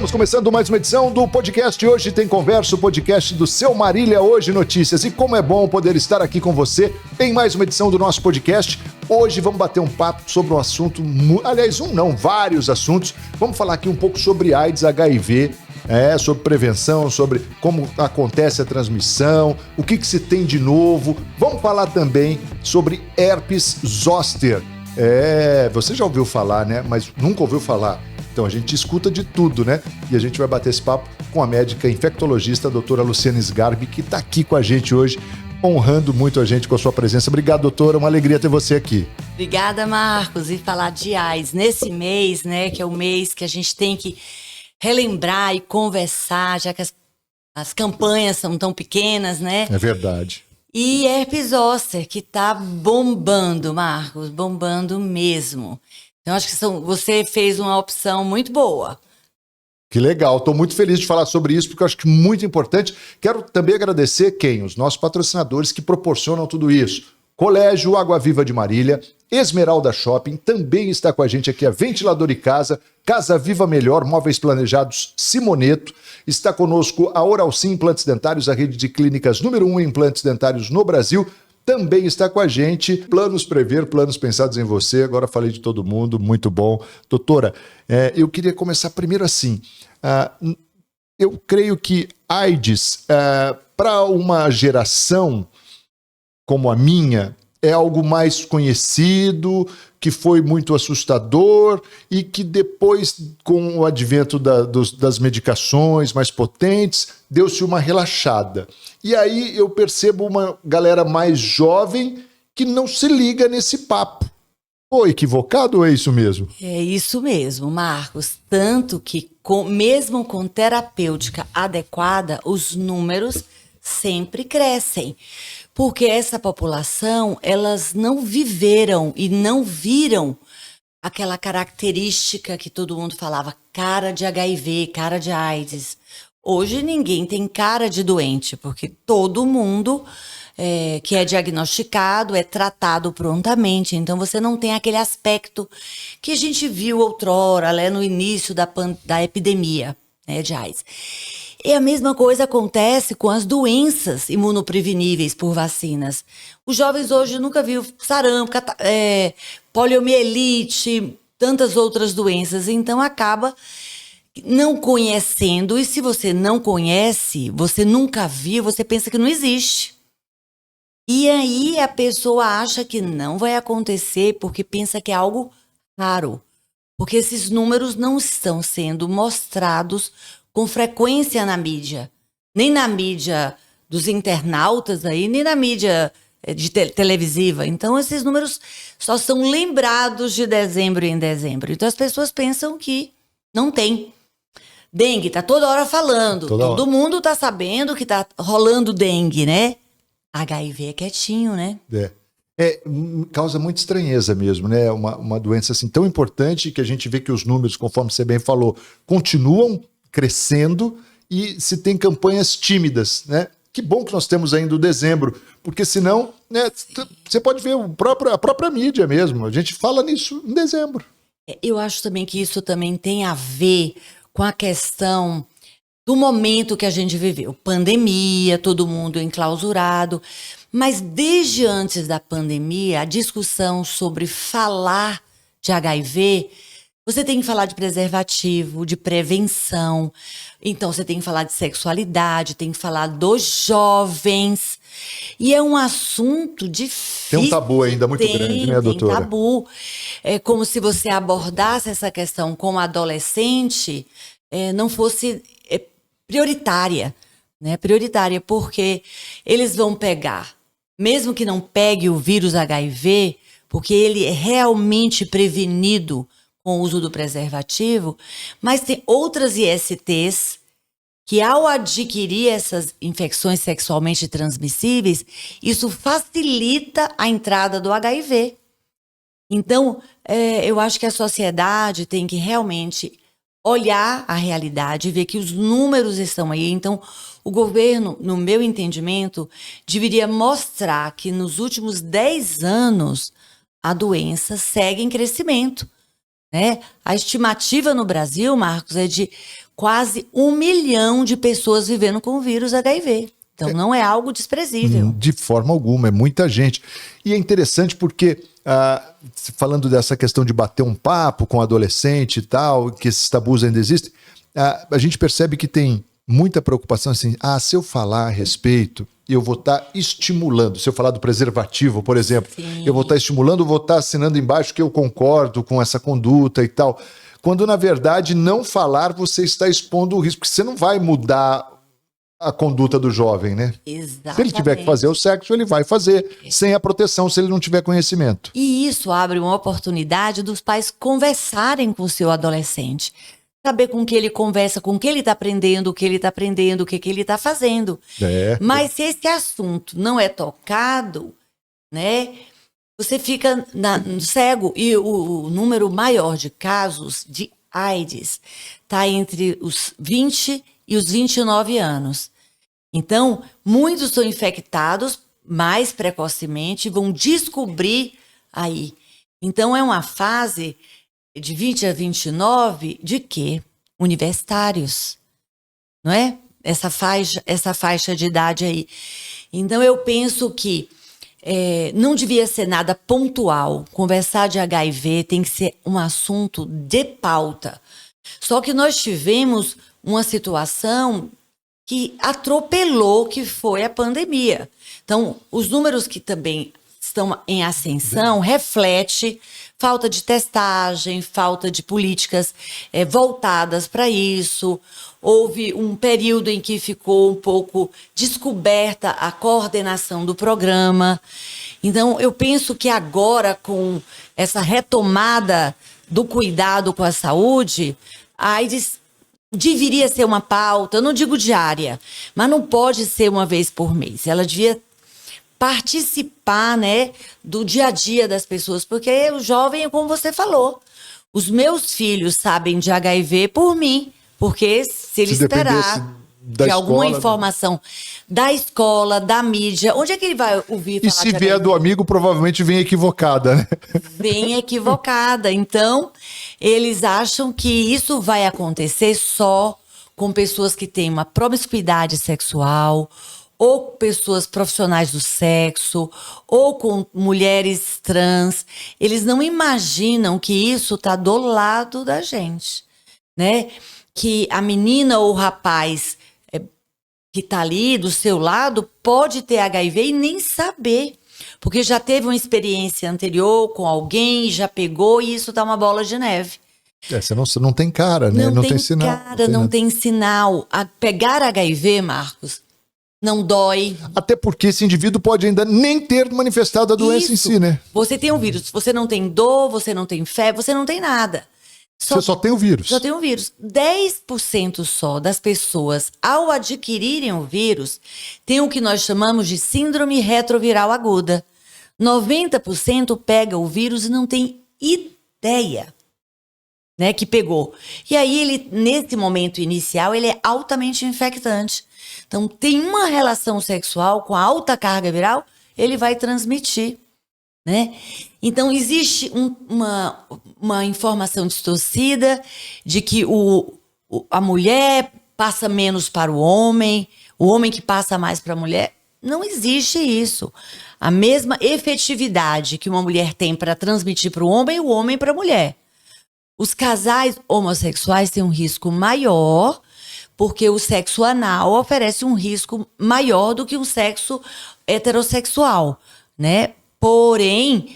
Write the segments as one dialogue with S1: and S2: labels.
S1: Estamos começando mais uma edição do podcast Hoje Tem Conversa, o podcast do seu Marília Hoje Notícias. E como é bom poder estar aqui com você em mais uma edição do nosso podcast. Hoje vamos bater um papo sobre um assunto, vários assuntos. Vamos falar aqui um pouco sobre AIDS, HIV, sobre prevenção, sobre como acontece a transmissão, o que se tem de novo. Vamos falar também sobre herpes zoster. Você já ouviu falar, né? Mas nunca ouviu falar. Então a gente escuta de tudo, né? E a gente vai bater esse papo com a médica infectologista, a doutora Luciana Sgarbi, que está aqui com a gente hoje, honrando muito a gente com a sua presença. Obrigado, doutora, uma alegria ter você aqui.
S2: Obrigada, Marcos. E falar de AIDS nesse mês, né? Que é o mês que a gente tem que relembrar e conversar, já que as campanhas são tão pequenas, né?
S1: É verdade.
S2: E herpes zoster, que tá bombando, Marcos, bombando mesmo. Então, acho que você fez uma opção muito boa.
S1: Que legal, estou muito feliz de falar sobre isso, porque eu acho que é muito importante. Quero também agradecer os nossos patrocinadores que proporcionam tudo isso. Colégio Água Viva de Marília, Esmeralda Shopping, também está com a gente aqui a Ventilador e Casa, Casa Viva Melhor, Móveis Planejados Simoneto, está conosco a Oralsim Implantes Dentários, a rede de clínicas número 1 em implantes dentários no Brasil. Também está com a gente Planos Prever, planos pensados em você. Agora falei de todo mundo, muito bom. Doutora, eu queria começar primeiro assim. Eu creio que AIDS, para uma geração como a minha, é algo mais conhecido, que foi muito assustador e que depois, com o advento das medicações mais potentes, deu-se uma relaxada. E aí eu percebo uma galera mais jovem que não se liga nesse papo. Ou equivocado ou é isso mesmo?
S2: É isso mesmo, Marcos. Tanto que, mesmo com terapêutica adequada, os números sempre crescem. Porque essa população, elas não viveram e não viram aquela característica que todo mundo falava, cara de HIV, cara de AIDS. Hoje ninguém tem cara de doente, porque todo mundo que é diagnosticado é tratado prontamente. Então você não tem aquele aspecto que a gente viu outrora, no início da epidemia, né, de AIDS. E a mesma coisa acontece com as doenças imunopreveníveis por vacinas. Os jovens hoje nunca viram sarampo, poliomielite, tantas outras doenças. Então acaba não conhecendo. E se você não conhece, você nunca viu, você pensa que não existe. E aí a pessoa acha que não vai acontecer porque pensa que é algo raro. Porque esses números não estão sendo mostrados com frequência na mídia, nem na mídia dos internautas aí, nem na mídia televisiva. Então, esses números só são lembrados de dezembro em dezembro. Então, as pessoas pensam que não tem. Dengue, tá toda hora falando. Todo mundo tá sabendo que tá rolando dengue, né? HIV é quietinho, né?
S1: Causa muita estranheza mesmo, né? Uma doença assim tão importante que a gente vê que os números, conforme você bem falou, continuam crescendo e se tem campanhas tímidas, né? Que bom que nós temos ainda o dezembro, porque senão, né, você pode ver a própria mídia mesmo, a gente fala nisso em dezembro.
S2: Eu acho também que isso também tem a ver com a questão do momento que a gente viveu. Pandemia, todo mundo enclausurado, mas desde antes da pandemia, a discussão sobre falar de HIV, você tem que falar de preservativo, de prevenção. Então, você tem que falar de sexualidade, tem que falar dos jovens. E é um assunto difícil.
S1: Tem um tabu ainda muito grande, né, doutora?
S2: Tem tabu. É como se você abordasse essa questão como adolescente, não fosse prioritária, né? Prioritária, porque eles vão pegar, mesmo que não pegue o vírus HIV, porque ele é realmente prevenido com o uso do preservativo, mas tem outras ISTs que, ao adquirir essas infecções sexualmente transmissíveis, isso facilita a entrada do HIV. Então, eu acho que a sociedade tem que realmente olhar a realidade e ver que os números estão aí. Então, o governo, no meu entendimento, deveria mostrar que nos últimos 10 anos a doença segue em crescimento, né? A estimativa no Brasil, Marcos, é de quase 1 milhão de pessoas vivendo com o vírus HIV. Então, não é algo desprezível.
S1: De forma alguma, é muita gente. E é interessante porque, falando dessa questão de bater um papo com adolescente e tal, que esses tabus ainda existem, a gente percebe que tem muita preocupação assim, se eu falar a respeito, eu vou estar estimulando. Se eu falar do preservativo, por exemplo,
S2: Sim.
S1: eu vou estar estimulando, vou estar assinando embaixo que eu concordo com essa conduta e tal. Quando, na verdade, não falar, você está expondo o risco, porque você não vai mudar a conduta do jovem, né?
S2: Exatamente.
S1: Se ele tiver que fazer o sexo, ele vai fazer, sem a proteção, se ele não tiver conhecimento.
S2: E isso abre uma oportunidade dos pais conversarem com o seu adolescente. Saber com que ele conversa, com que ele está aprendendo, o que ele está aprendendo, o que ele está fazendo. Mas se esse assunto não é tocado, né, você fica cego. E o número maior de casos de AIDS está entre os 20 e os 29 anos. Então, muitos são infectados mais precocemente, vão descobrir aí. Então, é uma fase de 20 a 29 de quê? Universitários, não é? Essa faixa de idade aí. Então, eu penso que não devia ser nada pontual. Conversar de HIV tem que ser um assunto de pauta. Só que nós tivemos uma situação que atropelou, que foi a pandemia. Então, os números que também estão em ascensão reflete falta de testagem, falta de políticas voltadas para isso. Houve um período em que ficou um pouco descoberta a coordenação do programa. Então, eu penso que agora, com essa retomada do cuidado com a saúde, a AIDS deveria ser uma pauta, eu não digo diária, mas não pode ser uma vez por mês. Ela devia participar, né, do dia a dia das pessoas, porque o jovem é como você falou. Os meus filhos sabem de HIV por mim, porque se ele esperar de alguma informação da escola, da mídia, onde é que ele vai ouvir falar?
S1: E se vier do amigo, provavelmente vem equivocada, né?
S2: Vem equivocada. Então, eles acham que isso vai acontecer só com pessoas que têm uma promiscuidade sexual, ou pessoas profissionais do sexo, ou com mulheres trans. Eles não imaginam que isso está do lado da gente, né? Que a menina ou o rapaz que está ali do seu lado pode ter HIV e nem saber, porque já teve uma experiência anterior com alguém, já pegou, e isso dá uma bola de neve.
S1: Você não tem cara, né? Não tem sinal.
S2: Não tem sinal. A pegar HIV, Marcos, não dói.
S1: Até porque esse indivíduo pode ainda nem ter manifestado a doença em si, né?
S2: Você tem um vírus, você não tem dor, você não tem febre, você não tem nada.
S1: Você só tem o vírus.
S2: Só tem o vírus. 10% só das pessoas, ao adquirirem o vírus, tem o que nós chamamos de síndrome retroviral aguda. 90% pega o vírus e não tem ideia, né, que pegou. E aí, ele, nesse momento inicial, ele é altamente infectante. Então, tem uma relação sexual com alta carga viral, ele vai transmitir, né? Então, existe uma informação distorcida de que a mulher passa menos para o homem que passa mais para a mulher. Não existe isso. A mesma efetividade que uma mulher tem para transmitir para o homem para a mulher. Os casais homossexuais têm um risco maior, porque o sexo anal oferece um risco maior do que o sexo heterossexual, né? Porém,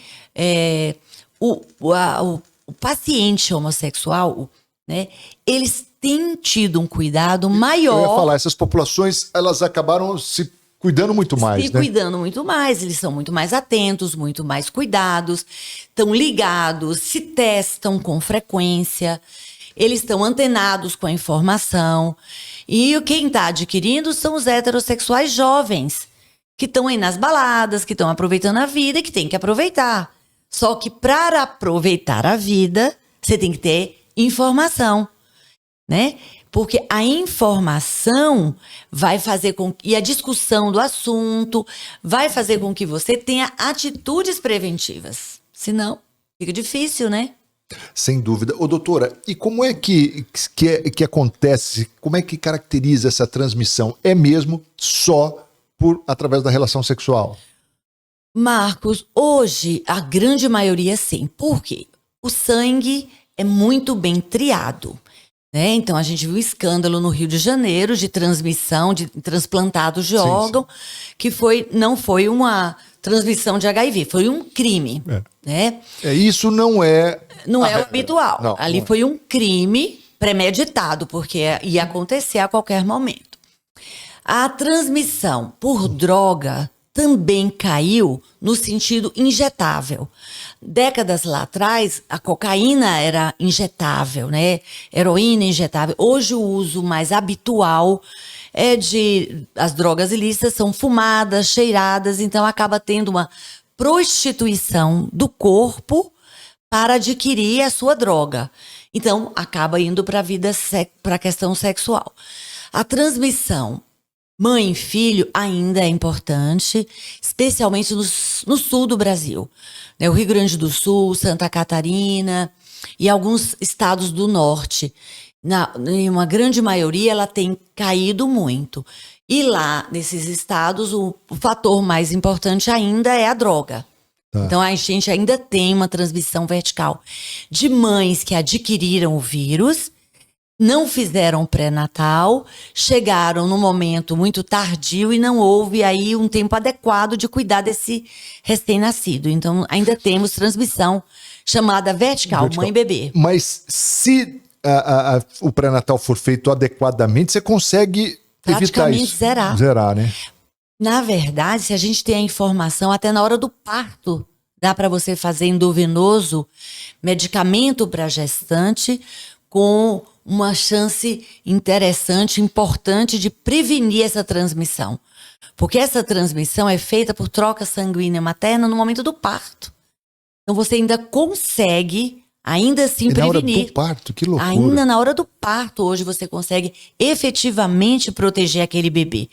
S2: o paciente homossexual, né, eles têm tido um cuidado maior.
S1: Eu ia falar, essas populações, elas acabaram se cuidando muito mais,
S2: se cuidando muito mais, eles são muito mais atentos, muito mais cuidados, estão ligados, se testam com frequência, eles estão antenados com a informação. E quem está adquirindo são os heterossexuais jovens, que estão aí nas baladas, que estão aproveitando a vida e que tem que aproveitar. Só que para aproveitar a vida, você tem que ter informação, né? Porque a informação vai fazer com que, e a discussão do assunto vai fazer com que você tenha atitudes preventivas. Senão, fica difícil, né?
S1: Sem dúvida. Ô, doutora, e como é que acontece, como é que caracteriza essa transmissão? É mesmo só através da relação sexual?
S2: Marcos, hoje a grande maioria sim. Por quê? O sangue é muito bem triado, né? Então a gente viu escândalo no Rio de Janeiro de transmissão de transplantados de órgão, que não foi uma transmissão de HIV, foi um crime, né?
S1: Isso não é...
S2: Não é o habitual.
S1: Não,
S2: Ali
S1: não é.
S2: foi um crime premeditado, porque ia acontecer a qualquer momento. A transmissão por droga também caiu no sentido injetável. Décadas lá atrás, a cocaína era injetável, né? Heroína injetável. Hoje o uso mais habitual as drogas ilícitas são fumadas, cheiradas, então acaba tendo uma prostituição do corpo para adquirir a sua droga. Então, acaba indo para a questão sexual. A transmissão mãe e filho ainda é importante, especialmente no sul do Brasil. Né? O Rio Grande do Sul, Santa Catarina e alguns estados do norte. Em uma grande maioria, ela tem caído muito. E lá, nesses estados, o fator mais importante ainda é a droga. Então, a gente ainda tem uma transmissão vertical de mães que adquiriram o vírus, não fizeram pré-natal, chegaram num momento muito tardio e não houve aí um tempo adequado de cuidar desse recém-nascido. Então, ainda temos transmissão chamada vertical. Mãe e bebê.
S1: Mas se o pré-natal for feito adequadamente, você consegue evitar isso. Zerar, né?
S2: Na verdade, se a gente tem a informação, até na hora do parto, dá para você fazer endovenoso, medicamento para gestante, com uma chance interessante, importante de prevenir essa transmissão. Porque essa transmissão é feita por troca sanguínea materna no momento do parto. Então você ainda consegue, ainda assim, prevenir.
S1: Na hora do parto, que loucura.
S2: Ainda na hora do parto, hoje você consegue efetivamente proteger aquele bebê.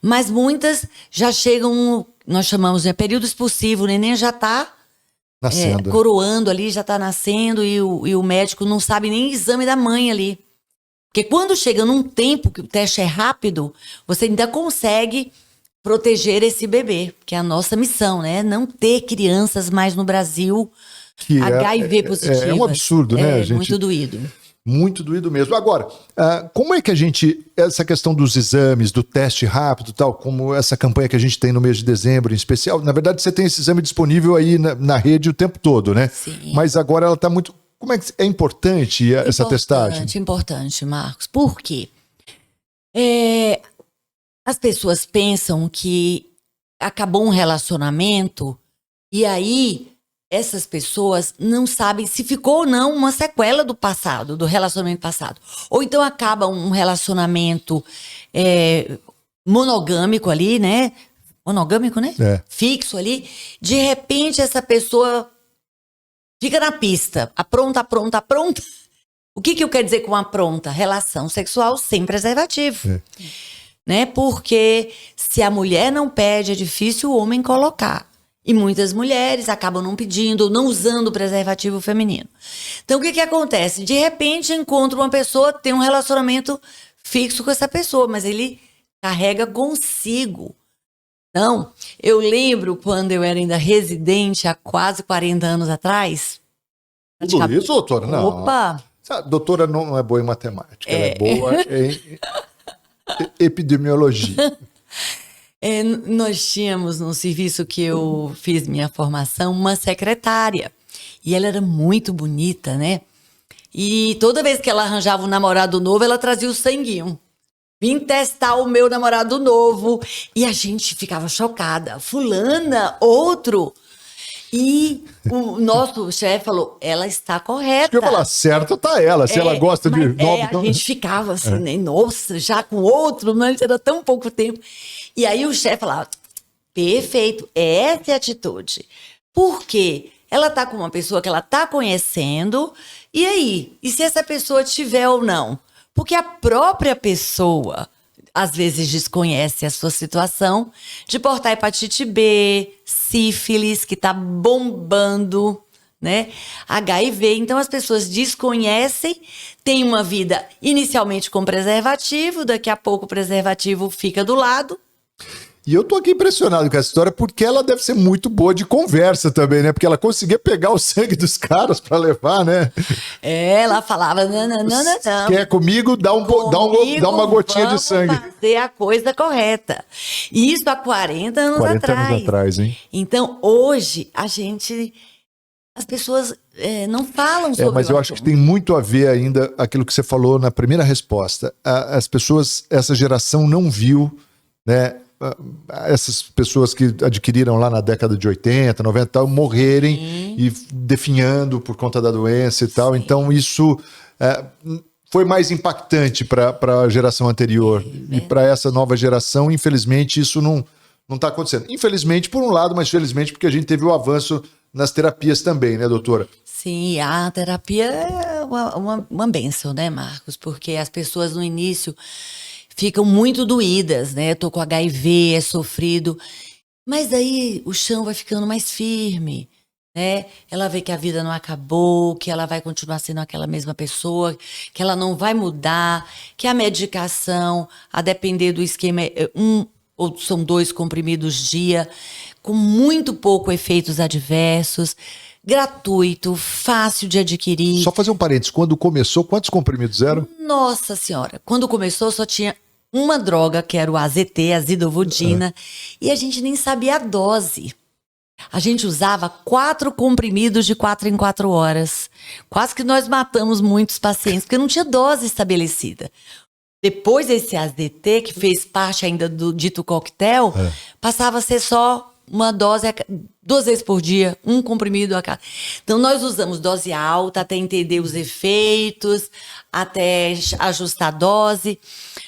S2: Mas muitas já chegam, nós chamamos de período expulsivo, o neném já está coroando ali, já está nascendo e o médico não sabe nem exame da mãe ali. Porque quando chega num tempo que o teste é rápido, você ainda consegue proteger esse bebê, que é a nossa missão, né? Não ter crianças mais no Brasil que HIV positivas.
S1: É um absurdo, né, gente?
S2: Muito doído.
S1: Muito doído mesmo. Agora, como é que essa questão dos exames, do teste rápido e tal, como essa campanha que a gente tem no mês de dezembro em especial, na verdade você tem esse exame disponível aí na rede o tempo todo, né?
S2: Sim.
S1: Mas agora ela está muito... Como é que é importante essa testagem?
S2: Importante, Marcos. Por quê? As pessoas pensam que acabou um relacionamento e aí essas pessoas não sabem se ficou ou não uma sequela do passado, do relacionamento passado. Ou então acaba um relacionamento monogâmico ali, né? Monogâmico, né? Fixo ali. De repente essa pessoa fica na pista, apronta. O que eu quero dizer com apronta? Relação sexual sem preservativo. Né? Porque se a mulher não pede, é difícil o homem colocar. E muitas mulheres acabam não pedindo, não usando o preservativo feminino. Então, o que acontece? De repente, encontra uma pessoa, tem um relacionamento fixo com essa pessoa, mas ele carrega consigo. Então, eu lembro quando eu era ainda residente, há quase 40 anos atrás.
S1: Tudo isso, doutora? Não.
S2: Opa!
S1: A doutora não é boa em matemática, ela é boa em epidemiologia.
S2: Nós tínhamos no serviço que eu fiz minha formação uma secretária e ela era muito bonita, né? E toda vez que ela arranjava um namorado novo, ela trazia o sanguinho. Vim testar o meu namorado novo e a gente ficava chocada. Fulana, outro. E o nosso chefe falou, ela está correta.
S1: Acho que eu ia falar, certa tá ela, se ela gosta de...
S2: A gente ficava assim, né? Nossa, já com outro, mas era tão pouco tempo. E aí o chefe falava, perfeito, essa é a atitude. Por quê? Ela tá com uma pessoa que ela tá conhecendo, e aí? E se essa pessoa tiver ou não? Porque a própria pessoa, às vezes, desconhece a sua situação de portar hepatite B, sífilis, que tá bombando, né? HIV. Então as pessoas desconhecem, têm uma vida inicialmente com preservativo, daqui a pouco o preservativo fica do lado.
S1: E eu tô aqui impressionado com essa história porque ela deve ser muito boa de conversa também, né? Porque ela conseguia pegar o sangue dos caras pra levar, né?
S2: Ela falava, não.
S1: Quer comigo? Dá uma gotinha de sangue.
S2: Fazer a coisa correta. Isso há 40 anos
S1: 40
S2: atrás.
S1: anos atrás, hein?
S2: Então, hoje, as pessoas não falam sobre
S1: Mas
S2: o
S1: eu acho que tem muito a ver ainda aquilo que você falou na primeira resposta. As pessoas, essa geração não viu, né? Essas pessoas que adquiriram lá na década de 80, 90 e tal, morrerem e definhando por conta da doença e tal. Então isso foi mais impactante para a geração anterior. E para essa nova geração, infelizmente, isso não está acontecendo. Infelizmente, por um lado, mas felizmente porque a gente teve o avanço nas terapias também, né, doutora?
S2: Sim, a terapia é uma bênção, né, Marcos? Porque as pessoas no início ficam muito doídas, né? Tô com HIV, é sofrido. Mas aí o chão vai ficando mais firme, né? Ela vê que a vida não acabou, que ela vai continuar sendo aquela mesma pessoa, que ela não vai mudar, que a medicação, a depender do esquema, ou são 2 comprimidos dia, com muito pouco efeitos adversos, gratuito, fácil de adquirir.
S1: Só fazer um parênteses, quando começou, quantos comprimidos eram?
S2: Nossa Senhora, quando começou só tinha uma droga, que era o AZT, azidovudina, e a gente nem sabia a dose. A gente usava 4 comprimidos de 4 em 4 horas. Quase que nós matamos muitos pacientes, porque não tinha dose estabelecida. Depois desse AZT, que fez parte ainda do dito coquetel, passava a ser só uma dose 2 vezes por dia, um comprimido a cada. Então, nós usamos dose alta até entender os efeitos, até ajustar a dose.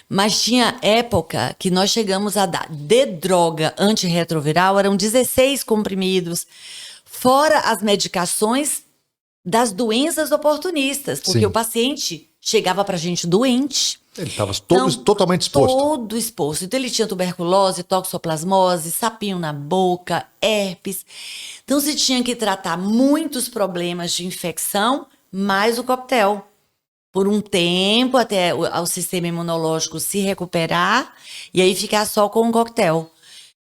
S2: Mas tinha época que nós chegamos a dar de droga antirretroviral, eram 16 comprimidos, fora as medicações das doenças oportunistas, porque
S1: Sim.
S2: o paciente chegava pra gente doente.
S1: Ele estava totalmente exposto.
S2: Todo exposto. Então ele tinha tuberculose, toxoplasmose, sapinho na boca, herpes. Então se tinha que tratar muitos problemas de infecção, mais o coquetel. Por um tempo, até o sistema imunológico se recuperar, e aí ficar só com o coquetel.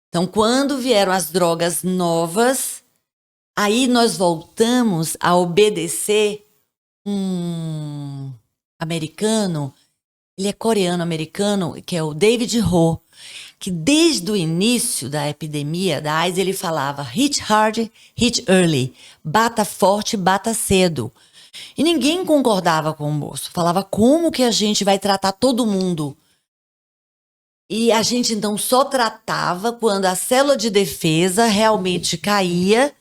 S2: Então, quando vieram as drogas novas, aí nós voltamos a obedecer um americano, ele é coreano-americano, que é o David Ho, que desde o início da epidemia da AIDS, ele falava hit hard, hit early, bata forte, bata cedo. E ninguém concordava com o moço, falava como que a gente vai tratar todo mundo. E a gente então só tratava quando a célula de defesa realmente caía,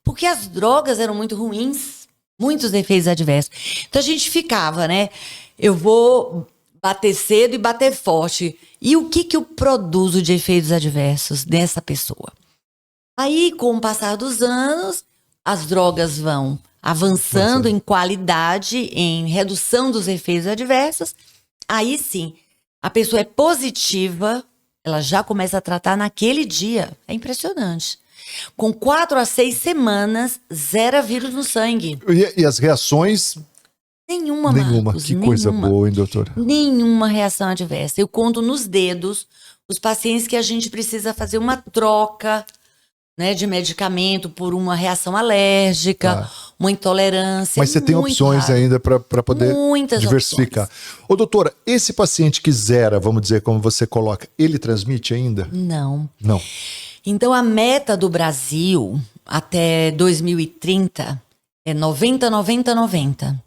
S2: porque as drogas eram muito ruins, muitos efeitos adversos. Então a gente ficava, né? Eu vou bater cedo e bater forte. E o que eu produzo de efeitos adversos nessa pessoa? Aí, com o passar dos anos, as drogas vão avançando em qualidade, em redução dos efeitos adversos. Aí sim, a pessoa é positiva, ela já começa a tratar naquele dia. É impressionante. Com 4 a 6 semanas, 0 vírus no sangue.
S1: E as reações?
S2: Nenhuma, Marcos.
S1: Que coisa boa, hein, doutora?
S2: Nenhuma reação adversa. Eu conto nos dedos os pacientes que a gente precisa fazer uma troca, né, de medicamento por uma reação alérgica, uma intolerância.
S1: Mas você tem opções ainda para poder diversificar. Ô, doutora, esse paciente que zera, vamos dizer, como você coloca, ele transmite ainda?
S2: Não.
S1: Não.
S2: Então, a meta do Brasil até 2030 é 90, 90, 90.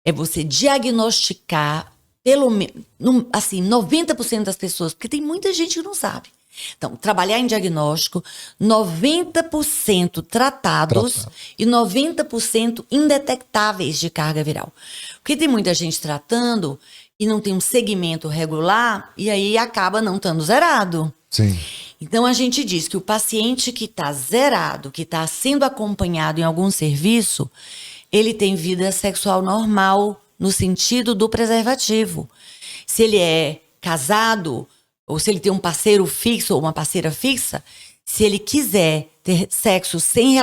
S2: É você diagnosticar pelo menos, assim, 90% das pessoas, porque tem muita gente que não sabe. Então, trabalhar em diagnóstico, 90% tratados e 90% indetectáveis de carga viral. Porque tem muita gente tratando e não tem um segmento regular e aí acaba não estando zerado.
S1: Sim.
S2: Então, a gente diz que o paciente que está zerado, que está sendo acompanhado em algum serviço, ele tem vida sexual normal no sentido do preservativo. Se ele é casado, ou se ele tem um parceiro fixo ou uma parceira fixa, se ele quiser ter sexo sem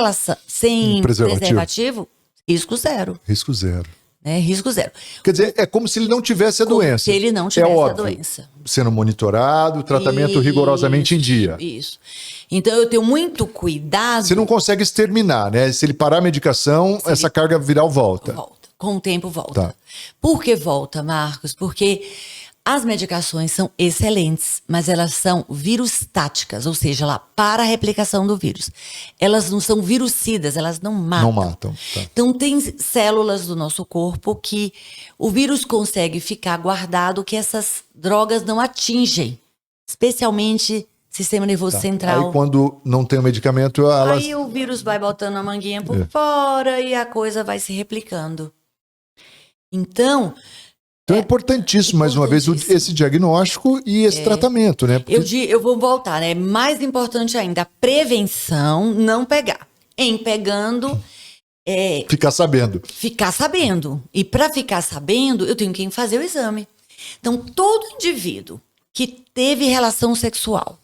S2: preservativo, Risco zero.
S1: Risco zero.
S2: Né? Risco zero.
S1: Quer dizer, é como se ele não tivesse a doença.
S2: Se ele não tivesse
S1: óbvio,
S2: a doença.
S1: Sendo monitorado, tratamento rigorosamente em dia.
S2: Isso. Então eu tenho muito cuidado.
S1: Você não consegue exterminar, né? Se ele parar a medicação, essa carga viral volta.
S2: Volta. Com o tempo volta.
S1: Tá.
S2: Por que volta, Marcos? Porque as medicações são excelentes, mas elas são virustáticas, ou seja, ela para a replicação do vírus. Elas não são virucidas, elas não matam.
S1: Não matam. Tá.
S2: Então, tem células do nosso corpo que o vírus consegue ficar guardado, que essas drogas não atingem, especialmente sistema nervoso central.
S1: Aí, quando não tem o medicamento, elas...
S2: Aí o vírus vai botando a manguinha por fora e a coisa vai se replicando. Então
S1: é importantíssimo, mais uma vez, esse diagnóstico e esse tratamento, né? Porque...
S2: Eu vou voltar, né? Mais importante ainda, a prevenção, não pegar. Em pegando...
S1: Ficar sabendo.
S2: Ficar sabendo. E para ficar sabendo, eu tenho que fazer o exame. Então, todo indivíduo que teve relação sexual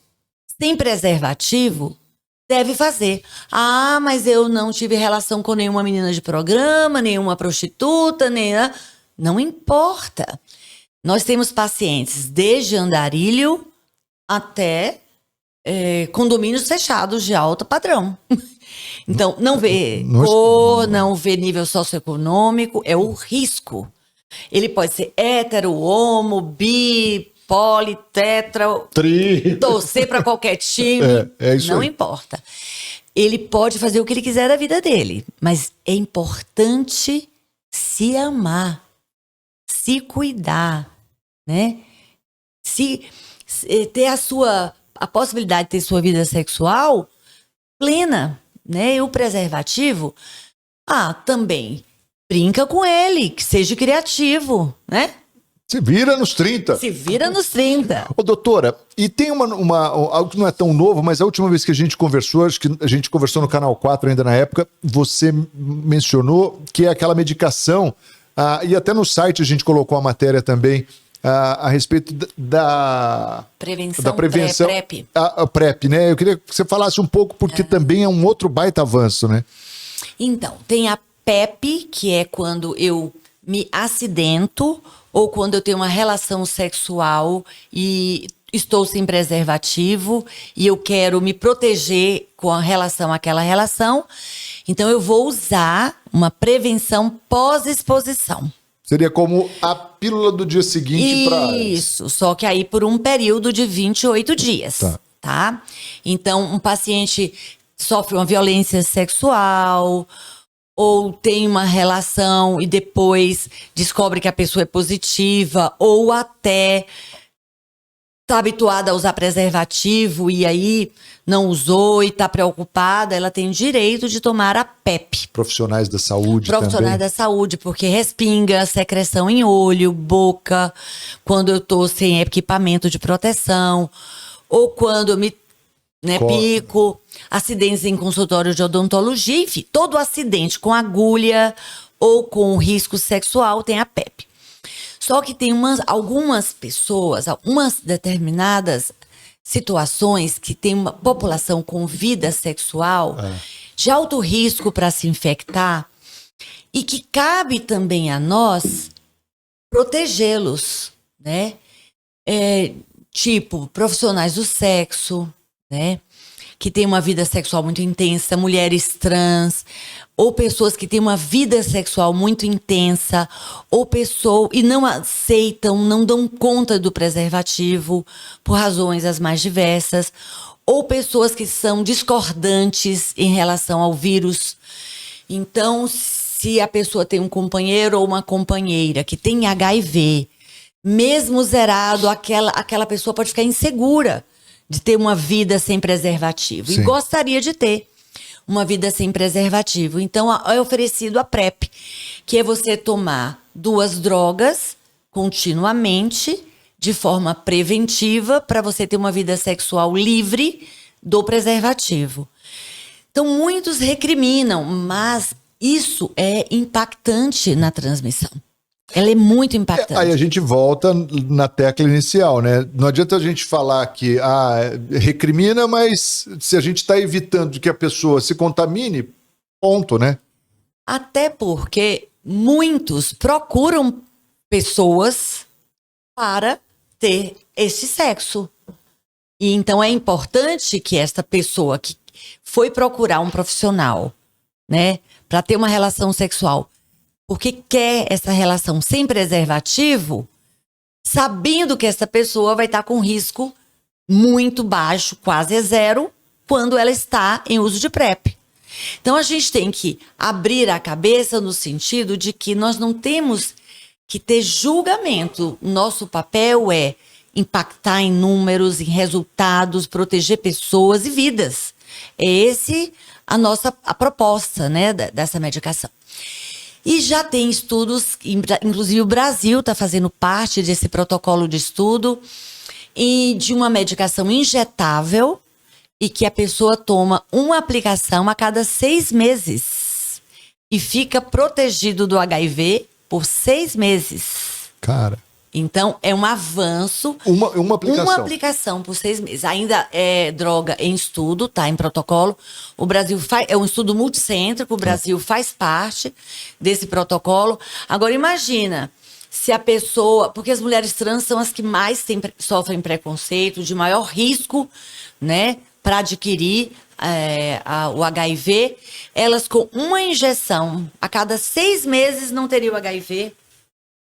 S2: sem preservativo deve fazer. Ah, mas eu não tive relação com nenhuma menina de programa, nenhuma prostituta, nem... Não importa. Nós temos pacientes desde andarilho até condomínios fechados de alto padrão. Então, não vê cor, não vê nível socioeconômico, é o risco. Ele pode ser hétero, homo, bi, poli, tetra, torcer para qualquer time,
S1: isso
S2: não
S1: aí.
S2: importa. Ele pode fazer o que ele quiser da vida dele, mas é importante se amar, se cuidar, né? Ter a possibilidade de ter sua vida sexual plena, né? E o preservativo, também brinca com ele, que seja criativo, né?
S1: Se vira nos 30.
S2: Se vira nos 30.
S1: Ô, doutora, e tem algo que não é tão novo, mas a última vez que a gente conversou, acho que a gente conversou no Canal 4 ainda na época, você mencionou que é aquela medicação, e até no site a gente colocou a matéria também, a respeito da prevenção
S2: PrEP.
S1: A PrEP, né? Eu queria que você falasse um pouco, porque também é um outro baita avanço, né?
S2: Então, tem a PEP, que é quando eu me acidento ou quando eu tenho uma relação sexual e estou sem preservativo e eu quero me proteger com relação àquela relação. Então, eu vou usar uma prevenção pós-exposição.
S1: Seria como a pílula do dia seguinte para...
S2: Isso, só que aí por um período de 28 dias, tá? Então, um paciente sofre uma violência sexual ou tem uma relação e depois descobre que a pessoa é positiva ou até está habituada a usar preservativo e aí não usou e está preocupada, ela tem direito de tomar a PEP.
S1: Profissionais da saúde
S2: Profissionais da saúde, porque respinga, secreção em olho, boca, quando eu estou sem equipamento de proteção, ou quando eu me pico, acidentes em consultório de odontologia, enfim, todo acidente com agulha ou com risco sexual tem a PEP. Só que tem algumas pessoas, algumas determinadas situações que tem uma população com vida sexual de alto risco para se infectar e que cabe também a nós protegê-los, né? Tipo, profissionais do sexo, né? Que têm uma vida sexual muito intensa, mulheres trans, ou pessoas que têm uma vida sexual muito intensa, ou pessoas e não aceitam, não dão conta do preservativo, por razões as mais diversas, ou pessoas que são discordantes em relação ao vírus. Então, se a pessoa tem um companheiro ou uma companheira que tem HIV, mesmo zerado, aquela pessoa pode ficar insegura de ter uma vida sem preservativo.
S1: Sim.
S2: E gostaria de ter uma vida sem preservativo. Então, é oferecido a PrEP, que é você tomar 2 drogas continuamente, de forma preventiva, para você ter uma vida sexual livre do preservativo. Então, muitos recriminam, mas isso é impactante na transmissão. Ela é muito impactante.
S1: Aí a gente volta na tecla inicial, né? Não adianta a gente falar que recrimina, mas se a gente está evitando que a pessoa se contamine, ponto, né?
S2: Até porque muitos procuram pessoas para ter esse sexo. E então é importante que esta pessoa que foi procurar um profissional, né, para ter uma relação sexual, porque quer essa relação sem preservativo, sabendo que essa pessoa vai estar com risco muito baixo, quase zero, quando ela está em uso de PrEP. Então a gente tem que abrir a cabeça no sentido de que nós não temos que ter julgamento. Nosso papel é impactar em números, em resultados, proteger pessoas e vidas. É esse a proposta, né, dessa medicação. E já tem estudos, inclusive o Brasil está fazendo parte desse protocolo de estudo, e de uma medicação injetável e que a pessoa toma uma aplicação a cada 6 meses e fica protegido do HIV por 6 meses.
S1: Cara.
S2: Então, é um avanço.
S1: Uma aplicação.
S2: Uma aplicação por 6 meses. Ainda é droga em estudo, tá? Em protocolo. O Brasil é um estudo multicêntrico, o Brasil faz parte desse protocolo. Agora, imagina se a pessoa... Porque as mulheres trans são as que mais sofrem preconceito, de maior risco, né? Para adquirir o HIV. Elas com uma injeção a cada 6 meses não teriam HIV.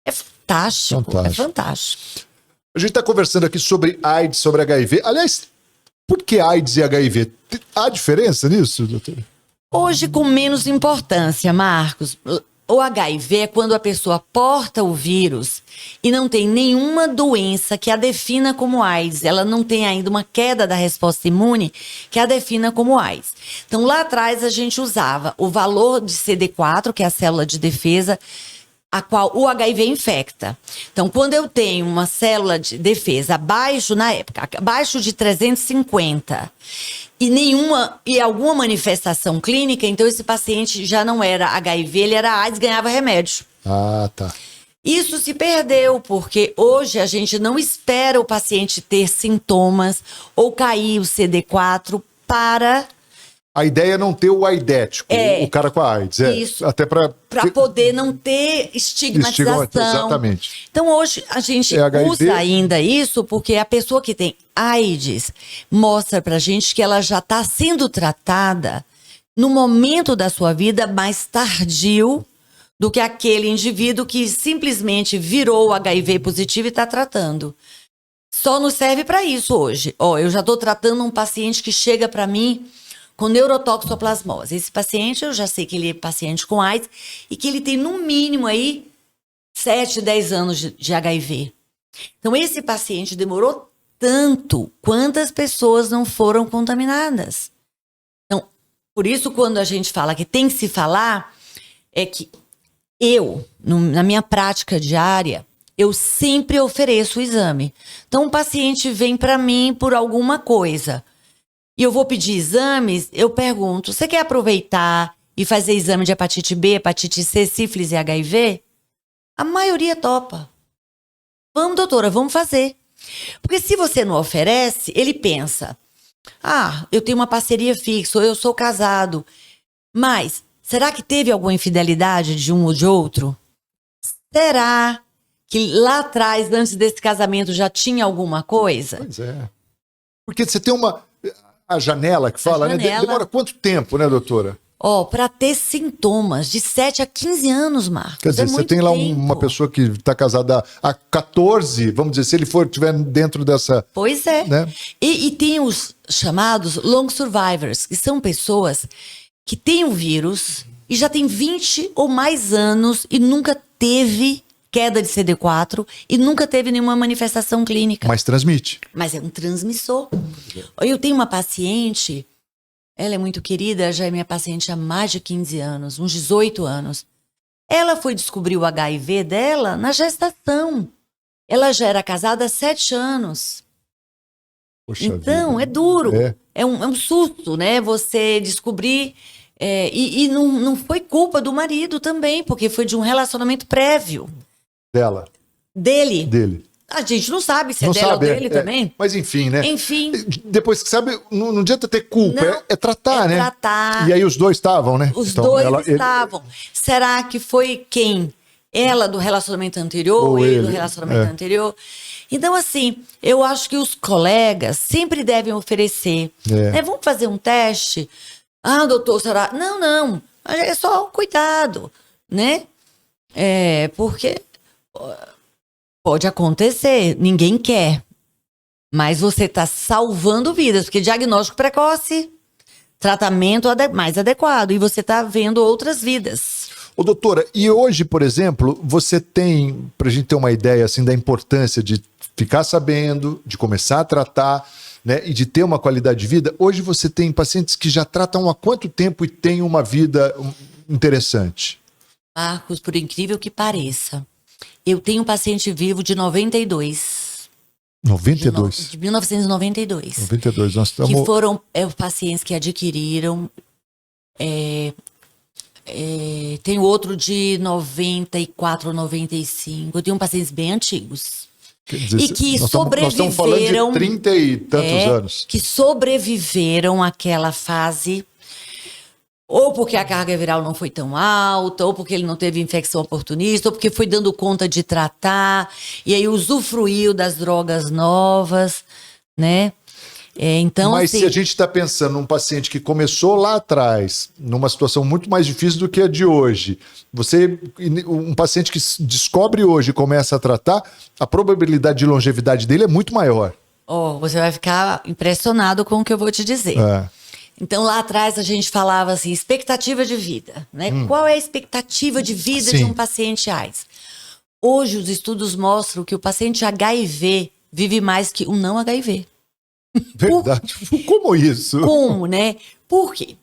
S2: É fantástico, é fantástico.
S1: A gente está conversando aqui sobre AIDS, sobre HIV. Aliás, por que AIDS e HIV? Há diferença nisso, doutora?
S2: Hoje, com menos importância, Marcos. O HIV é quando a pessoa porta o vírus e não tem nenhuma doença que a defina como AIDS. Ela não tem ainda uma queda da resposta imune que a defina como AIDS. Então, lá atrás, a gente usava o valor de CD4, que é a célula de defesa, a qual o HIV infecta. Então, quando eu tenho uma célula de defesa abaixo, na época, abaixo de 350 e alguma manifestação clínica, então esse paciente já não era HIV, ele era AIDS, ganhava remédio.
S1: Ah, tá.
S2: Isso se perdeu, porque hoje a gente não espera o paciente ter sintomas ou cair o CD4 para...
S1: A ideia é não ter o aidético, o cara com a AIDS.
S2: Isso.
S1: Até para
S2: poder não ter estigmatização.
S1: Exatamente.
S2: Então, hoje, a gente usa ainda isso porque a pessoa que tem AIDS mostra pra gente que ela já está sendo tratada no momento da sua vida mais tardio do que aquele indivíduo que simplesmente virou HIV positivo e está tratando. Só nos serve para isso hoje. Eu já estou tratando um paciente que chega para mim com neurotoxoplasmose. Esse paciente, eu já sei que ele é paciente com AIDS e que ele tem no mínimo aí 7, 10 anos de HIV. Então, esse paciente demorou tanto. Quantas pessoas não foram contaminadas? Então, por isso, quando a gente fala que tem que se falar, é que na minha prática diária, eu sempre ofereço o exame. Então, um paciente vem para mim por alguma coisa e eu vou pedir exames, eu pergunto, você quer aproveitar e fazer exame de hepatite B, hepatite C, sífilis e HIV? A maioria topa. Vamos, doutora, vamos fazer. Porque se você não oferece, ele pensa, eu tenho uma parceria fixa, ou eu sou casado, mas será que teve alguma infidelidade de um ou de outro? Será que lá atrás, antes desse casamento, já tinha alguma coisa?
S1: Pois é. Porque você tem a janela que fala, né? Demora quanto tempo, né, doutora?
S2: Para ter sintomas de 7 a 15 anos, Marcos.
S1: Quer dizer, você tem lá uma pessoa que está casada há 14, vamos dizer, se ele estiver dentro dessa...
S2: Pois é.
S1: Né?
S2: E tem os chamados long survivors, que são pessoas que têm o vírus e já tem 20 ou mais anos e nunca teve queda de CD4 e nunca teve nenhuma manifestação clínica.
S1: Mas transmite.
S2: Mas é um transmissor. Eu tenho uma paciente, ela é muito querida, já é minha paciente há mais de 15 anos, uns 18 anos. Ela foi descobrir o HIV dela na gestação. Ela já era casada há 7 anos.
S1: Poxa
S2: então,
S1: vida.
S2: É duro. É um susto, né? Você descobrir... E não foi culpa do marido também, porque foi de um relacionamento prévio.
S1: Dela.
S2: Dele. A gente não sabe se é
S1: Não
S2: dela
S1: sabe,
S2: ou dele também.
S1: Mas enfim, né?
S2: Enfim.
S1: Depois que sabe, não adianta ter culpa,
S2: Não,
S1: é tratar, né?
S2: tratar.
S1: E aí os dois estavam, né?
S2: Os
S1: Então,
S2: dois estavam. Será que foi quem? Ela do relacionamento anterior ou ele do relacionamento anterior? Então, assim, eu acho que os colegas sempre devem oferecer. Né? Vamos fazer um teste? Ah, doutor, será? Não. É só cuidado, né? Porque pode acontecer, ninguém quer. Mas você está salvando vidas, porque diagnóstico precoce, tratamento mais adequado, e você está vendo outras vidas.
S1: Ô, doutora, e hoje, por exemplo, você tem, pra gente ter uma ideia assim da importância de ficar sabendo, de começar a tratar, né, e de ter uma qualidade de vida, hoje você tem pacientes que já tratam há quanto tempo e têm uma vida interessante?
S2: Marcos, por incrível que pareça, eu tenho um paciente vivo de 92.
S1: 92?
S2: De 1992.
S1: 92, nós estamos...
S2: Que foram pacientes que adquiriram. Tem outro de 94, 95. Eu tenho pacientes bem antigos.
S1: Quer dizer,
S2: E que
S1: nós
S2: sobreviveram.
S1: estamos falando de 30 e tantos anos.
S2: Que sobreviveram àquela fase. Ou porque a carga viral não foi tão alta, ou porque ele não teve infecção oportunista, ou porque foi dando conta de tratar, e aí usufruiu das drogas novas, né? Então,
S1: mas
S2: assim,
S1: se a gente está pensando num paciente que começou lá atrás, numa situação muito mais difícil do que a de hoje, um paciente que descobre hoje e começa a tratar, a probabilidade de longevidade dele é muito maior.
S2: você vai ficar impressionado com o que eu vou te dizer. Então, lá atrás, a gente falava assim, expectativa de vida, né? Qual é a expectativa de vida de um paciente AIDS? Hoje, os estudos mostram que o paciente HIV vive mais que um não HIV.
S1: Verdade. Como isso?
S2: Como, né? Por quê?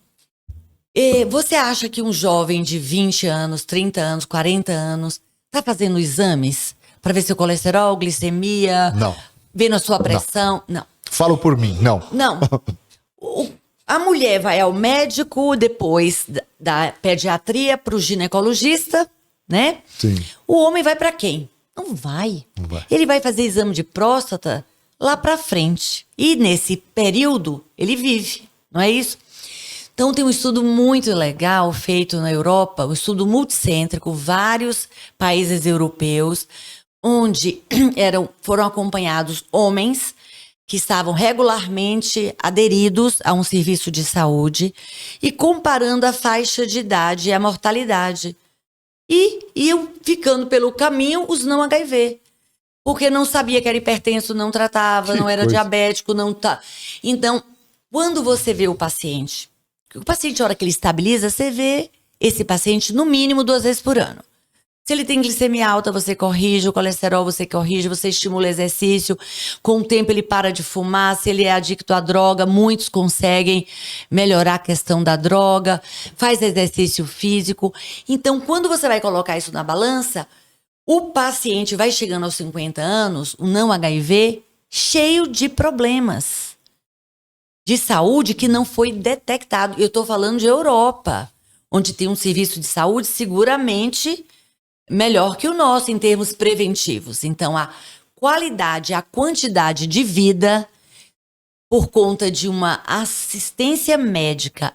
S2: Você acha que um jovem de 20 anos, 30 anos, 40 anos, está fazendo exames para ver seu colesterol, glicemia?
S1: Não.
S2: Vendo a sua pressão? Não.
S1: Falo por mim, não.
S2: Não. A mulher vai ao médico, depois da pediatria para o ginecologista, né?
S1: Sim.
S2: O homem vai para quem? Não vai. Ele vai fazer exame de próstata lá para frente. E nesse período, ele vive, não é isso? Então, tem um estudo muito legal feito na Europa, um estudo multicêntrico, vários países europeus, onde foram acompanhados homens que estavam regularmente aderidos a um serviço de saúde e comparando a faixa de idade e a mortalidade. E iam ficando pelo caminho os não HIV. Porque não sabia que era hipertenso, não tratava, não era diabético, não tá. Então, quando você vê o paciente, a hora que ele estabiliza, você vê esse paciente no mínimo 2 vezes por ano. Se ele tem glicemia alta, você corrige, o colesterol você corrige, você estimula exercício, com o tempo ele para de fumar, se ele é adicto à droga, muitos conseguem melhorar a questão da droga, faz exercício físico. Então, quando você vai colocar isso na balança, o paciente vai chegando aos 50 anos, o não HIV, cheio de problemas de saúde que não foi detectado. Eu estou falando de Europa, onde tem um serviço de saúde seguramente melhor que o nosso em termos preventivos. Então, a qualidade, a quantidade de vida, por conta de uma assistência médica,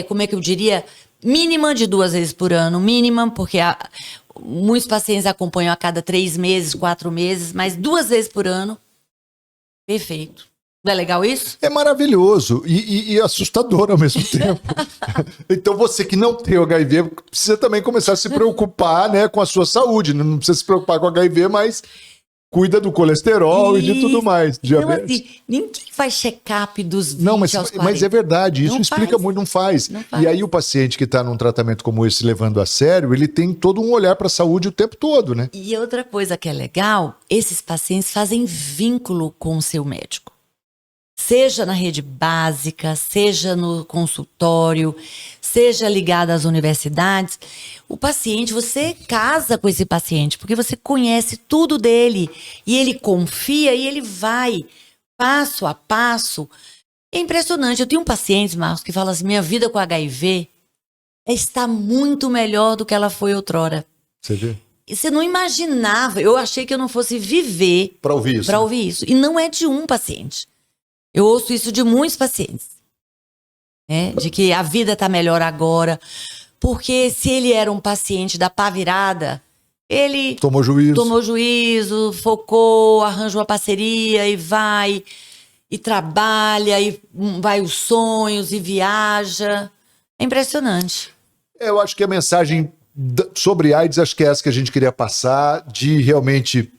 S2: como é que eu diria, mínima de 2 vezes por ano, mínima, porque muitos pacientes acompanham a cada 3 meses, 4 meses, mas 2 vezes por ano, perfeito. Não é legal isso?
S1: É maravilhoso e assustador ao mesmo tempo. Então você que não tem o HIV precisa também começar a se preocupar, né, com a sua saúde. Não precisa se preocupar com o HIV, mas cuida do colesterol e de tudo mais. Diabetes.
S2: Então, assim, ninguém faz check-up dos 20
S1: não,
S2: aos 40.
S1: mas é verdade, isso
S2: Não
S1: explica
S2: faz.
S1: muito, não faz.
S2: Não faz.
S1: E aí o paciente que está num tratamento como esse, levando a sério, ele tem todo um olhar para a saúde o tempo todo, né?
S2: E outra coisa que é legal, esses pacientes fazem vínculo com o seu médico. Seja na rede básica, seja no consultório, seja ligado às universidades. O paciente, você casa com esse paciente, porque você conhece tudo dele. E ele confia e ele vai passo a passo. É impressionante. Eu tenho pacientes, Marcos, que falam assim, minha vida com HIV está muito melhor do que ela foi outrora.
S1: Você vê?
S2: E você não imaginava, eu achei que eu não fosse viver
S1: Para ouvir isso.
S2: para ouvir isso. E não é de um paciente. Eu ouço isso de muitos pacientes. Né? De que a vida está melhor agora. Porque se ele era um paciente da pá virada, ele
S1: Tomou juízo.
S2: tomou juízo, focou, arranja uma parceria e vai, e trabalha, e vai os sonhos, e viaja. É impressionante.
S1: Eu acho que a mensagem sobre AIDS, acho que é essa que a gente queria passar, de realmente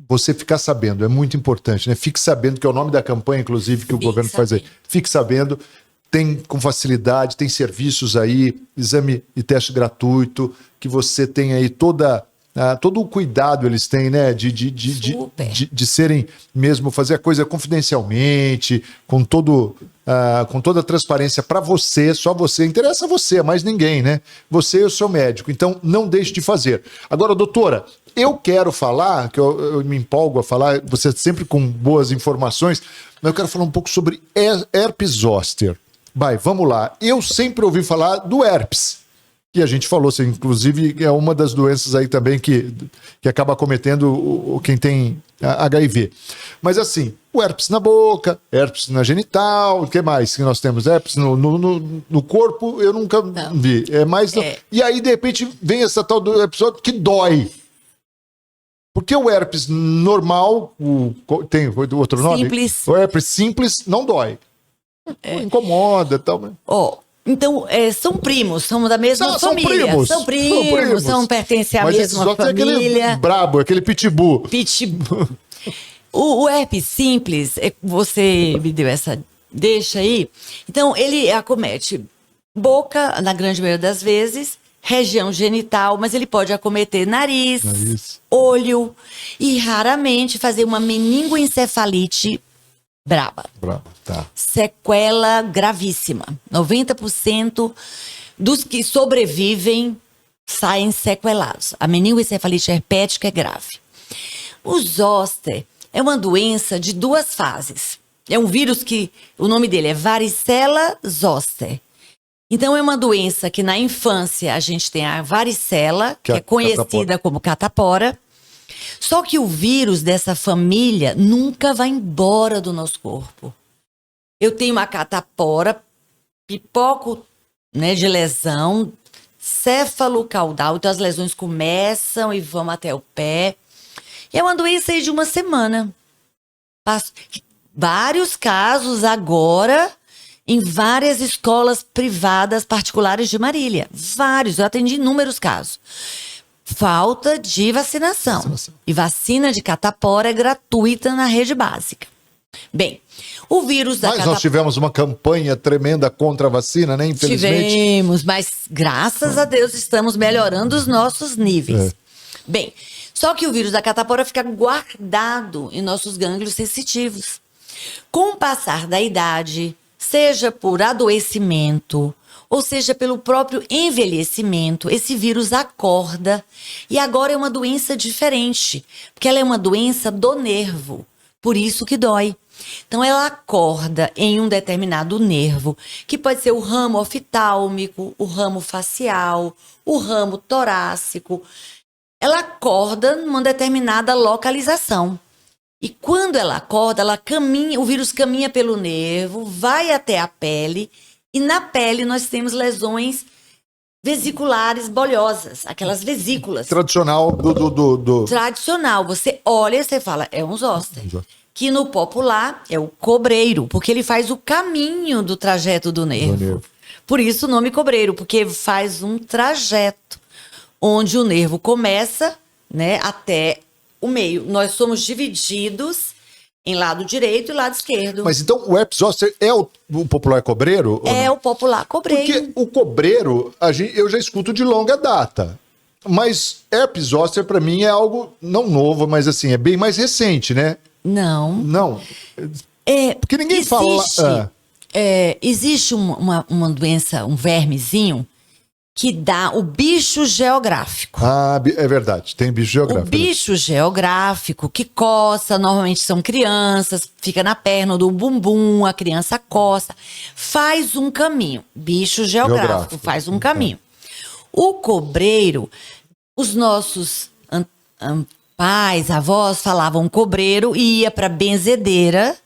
S1: você ficar sabendo, é muito importante, né? Fique sabendo, que é o nome da campanha, inclusive, que o governo faz aí. Fique sabendo, tem com facilidade, tem serviços aí, exame e teste gratuito, que você tem aí todo o cuidado eles têm, né? De serem mesmo, fazer a coisa confidencialmente, com toda a transparência para você, só você. Interessa a você, mais ninguém, né? Você e o seu médico. Então, não deixe de fazer. Agora, doutora, eu quero falar, que eu me empolgo a falar, você sempre com boas informações, mas eu quero falar um pouco sobre herpes zoster. Vai, vamos lá. Eu sempre ouvi falar do herpes. Que a gente falou, assim, inclusive é uma das doenças aí também que acaba cometendo quem tem HIV. Mas assim, o herpes na boca, herpes na genital, o que mais que nós temos? Herpes no corpo, eu nunca vi. E aí, de repente, vem essa tal do episódio que dói. Porque o herpes normal, tem outro nome?
S2: Simples.
S1: O herpes simples não dói. Incomoda e tal, né?
S2: Então, são primos, são da mesma
S1: São
S2: família.
S1: primos.
S2: São primos, pertencem à mesma família.
S1: Aquele brabo, aquele pitbull.
S2: O herpes simples, você me deu essa deixa aí. Então, ele acomete boca, na grande maioria das vezes, região genital, mas ele pode acometer nariz, olho e raramente fazer uma meningoencefalite braba.
S1: Tá.
S2: Sequela gravíssima. 90% dos que sobrevivem saem sequelados. A meningoencefalite herpética é grave. O zoster é uma doença de 2 fases. É um vírus que o nome dele é varicela zoster. Então é uma doença que na infância a gente tem a varicela, que é conhecida como catapora. Só que o vírus dessa família nunca vai embora do nosso corpo. Eu tenho uma catapora, pipoco, né, de lesão, céfalo caudal, então as lesões começam e vão até o pé. E é uma doença aí de 1 semana. Vários casos agora em várias escolas privadas particulares de Marília. Vários, eu atendi inúmeros casos. Falta de vacinação. E vacina de catapora é gratuita na rede básica. Bem, o vírus da catapora...
S1: Nós tivemos uma campanha tremenda contra a vacina, né? Infelizmente.
S2: Tivemos, mas graças a Deus estamos melhorando os nossos níveis. Bem, só que o vírus da catapora fica guardado em nossos gânglios sensitivos. Com o passar da idade, seja por adoecimento, ou seja, pelo próprio envelhecimento, esse vírus acorda e agora é uma doença diferente, porque ela é uma doença do nervo, por isso que dói. Então ela acorda em um determinado nervo, que pode ser o ramo oftálmico, o ramo facial, o ramo torácico. Ela acorda numa determinada localização. E quando ela acorda, ela caminha, o vírus caminha pelo nervo, vai até a pele. E na pele nós temos lesões vesiculares bolhosas, aquelas vesículas.
S1: Tradicional do...
S2: Tradicional. Você olha e você fala, é um zoster. Que no popular é o cobreiro, porque ele faz o caminho do trajeto do nervo. Por isso o nome cobreiro, porque faz um trajeto onde o nervo começa, né, até o meio. Nós somos divididos em lado direito e lado esquerdo.
S1: Mas então o herpes zoster é o popular cobreiro?
S2: É o popular cobreiro.
S1: Porque o cobreiro, eu já escuto de longa data. Mas herpes zoster, para mim, é algo não novo, mas assim, é bem mais recente, né?
S2: Não.
S1: Porque ninguém fala...
S2: Existe uma doença, um vermezinho, que dá o bicho geográfico.
S1: É verdade, tem bicho geográfico.
S2: O bicho geográfico que coça, normalmente são crianças, fica na perna do bumbum, a criança coça, faz um caminho. Bicho geográfico faz um caminho. O cobreiro, os nossos pais, avós falavam cobreiro e ia pra benzedeira.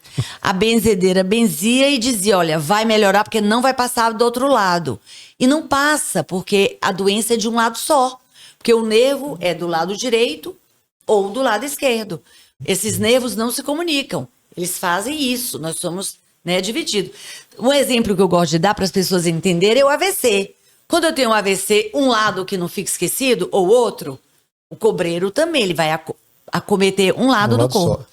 S2: A benzedeira benzia e dizia, olha, vai melhorar porque não vai passar do outro lado. E não passa, porque a doença é de um lado só. Porque o nervo é do lado direito ou do lado esquerdo. Esses nervos não se comunicam. Eles fazem isso. Nós somos, né, divididos. Um exemplo que eu gosto de dar para as pessoas entenderem é o AVC. Quando eu tenho um AVC, um lado que não fica esquecido, ou outro, o cobreiro também, ele vai acometer um lado do corpo. Só.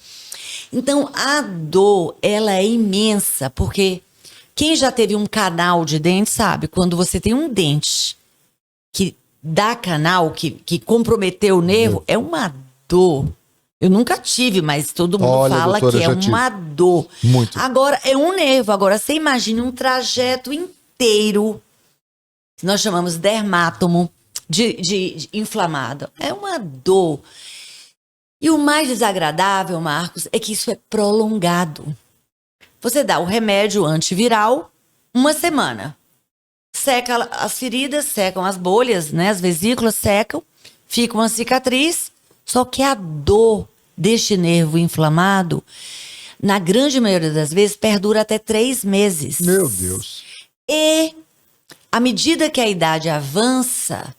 S2: Então, a dor, ela é imensa, porque quem já teve um canal de dente sabe, quando você tem um dente que dá canal, que comprometeu o nervo, é uma dor. Eu nunca tive, mas todo mundo fala doutora, que é uma dor.
S1: Muito.
S2: Agora, é um nervo. Agora, você imagine um trajeto inteiro, que nós chamamos dermátomo, de inflamado. É uma dor. E o mais desagradável, Marcos, é que isso é prolongado. Você dá o remédio antiviral, 1 semana. Seca as feridas, secam as bolhas, né? As vesículas secam, fica uma cicatriz. Só que a dor deste nervo inflamado, na grande maioria das vezes, perdura até 3 meses.
S1: Meu Deus.
S2: E, à medida que a idade avança,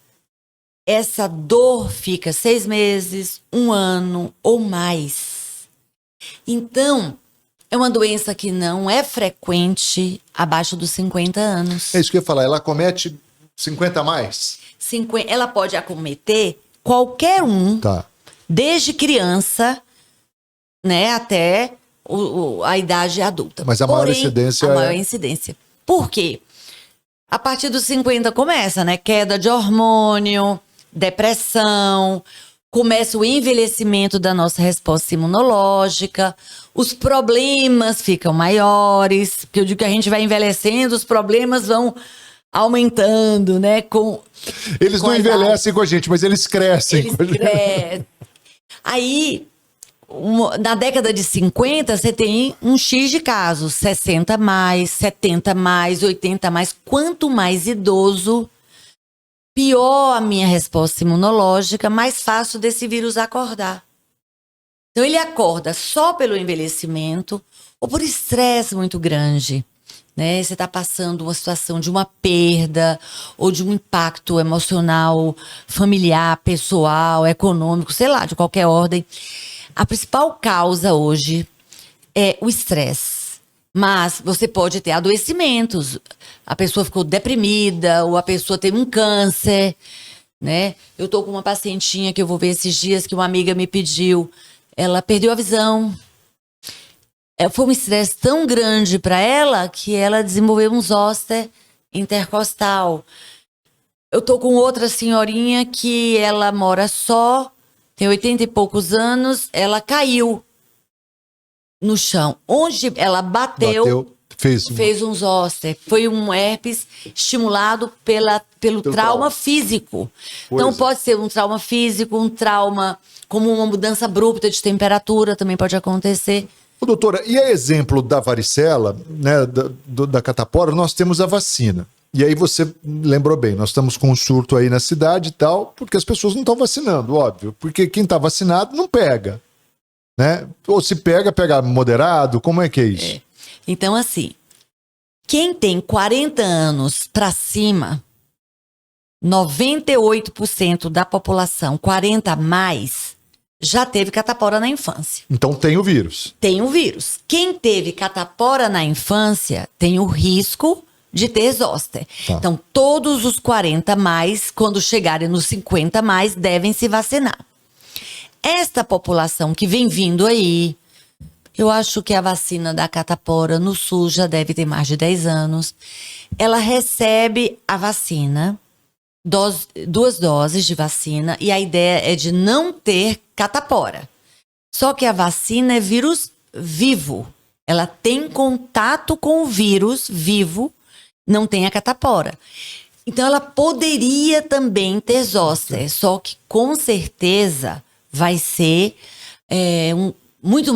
S2: essa dor fica 6 meses, 1 ano ou mais. Então, é uma doença que não é frequente abaixo dos 50 anos.
S1: É isso que eu ia falar, ela acomete 50 a mais?
S2: Ela pode acometer qualquer um, desde criança, né, até a idade adulta.
S1: Mas a maior incidência
S2: a maior incidência. Por quê? A partir dos 50 começa, né? Queda de hormônio, depressão, começa o envelhecimento da nossa resposta imunológica, os problemas ficam maiores, porque eu digo que a gente vai envelhecendo, os problemas vão aumentando, né?
S1: Eles não envelhecem com a gente, mas eles crescem.
S2: Aí, na década de 50, você tem um X de casos, 60 mais, 70 mais, 80 mais. Quanto mais idoso, pior a minha resposta imunológica, mais fácil desse vírus acordar. Então, ele acorda só pelo envelhecimento ou por estresse muito grande, né? Você está passando uma situação de uma perda ou de um impacto emocional, familiar, pessoal, econômico, sei lá, de qualquer ordem. A principal causa hoje é o estresse. Mas você pode ter adoecimentos. A pessoa ficou deprimida, ou a pessoa teve um câncer, né? Eu tô com uma pacientinha que eu vou ver esses dias, que uma amiga me pediu. Ela perdeu a visão. Foi um estresse tão grande para ela que ela desenvolveu um zóster intercostal. Eu tô com outra senhorinha que ela mora só, tem 80 e poucos anos, ela caiu no chão. Onde ela bateu fez um zóster. Foi um herpes estimulado pelo trauma físico. Então pode ser um trauma físico, um trauma como uma mudança abrupta de temperatura, também pode acontecer.
S1: Ô, doutora, e a exemplo da varicela, né, da catapora, nós temos a vacina. E aí você lembrou bem, nós estamos com um surto aí na cidade e tal, porque as pessoas não estão vacinando, óbvio. Porque quem está vacinado não pega. Né? Ou se pega moderado, como é que é isso?
S2: Então, assim, quem tem 40 anos para cima, 98% da população, 40 a mais, já teve catapora na infância.
S1: Então tem o vírus.
S2: Tem o vírus. Quem teve catapora na infância tem o risco de ter zóster. Então, todos os 40 a mais, quando chegarem nos 50 a mais, devem se vacinar. Esta população que vem vindo aí, eu acho que a vacina da catapora no SUS já deve ter mais de 10 anos. Ela recebe a vacina, 2 doses de vacina, e a ideia é de não ter catapora. Só que a vacina é vírus vivo. Ela tem contato com o vírus vivo, não tem a catapora. Então, ela poderia também ter zóster, só que com certeza vai ser muito